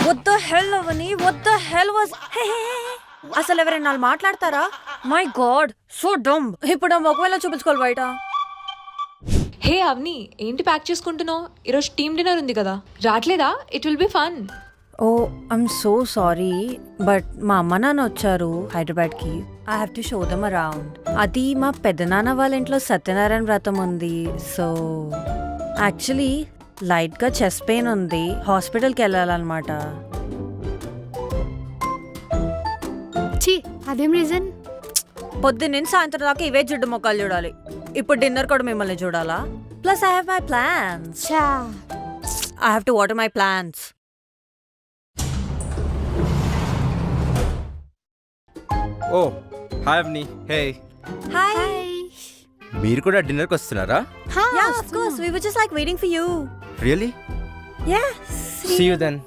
What the hell Avani? What the hell was? అసలు ఎవరైనా నాలుగు మాట్లాడతారా? మై గాడ్ సో డమ్. ఇప్పుడు ఒకవేళ చూపించుకోవాలి బయట. హే అవని, ఏంటి ప్యాక్ చేసుకుంటున్నావు? ఈరోజు టీమ్ డిన్నర్ ఉంది కదా, రావట్లేదా? It will be fun. Oh I'm so sorry but మా అమ్మ నాన్న వచ్చారు హైదరాబాద్కి. I have to show them around. అది మా పెద్దనాన్న వాళ్ళ ఇంట్లో సత్యనారాయణ వ్రతం ఉంది. సో యాక్చువల్లీ లైట్గా చెస్ట్ పెయిన్ ఉంది, హాస్పిటల్కి వెళ్ళాలన్నమాట. అదేం రీజన్? పొద్దున్న సాయంత్రం దాకా ఇవే జిడ్డు మొక్కలు చూడాలి. ఇప్పుడు డిన్నర్ కూడా మిమ్మల్ని చూడాలా? Plus I have my plans. I have to water my plans. Oh hi Avani. Hey, hi. మీరు కూడా డిన్నర్కి వస్తున్నారా? Yeah, of course. We were just like waiting for you. Really? Yes. See you then.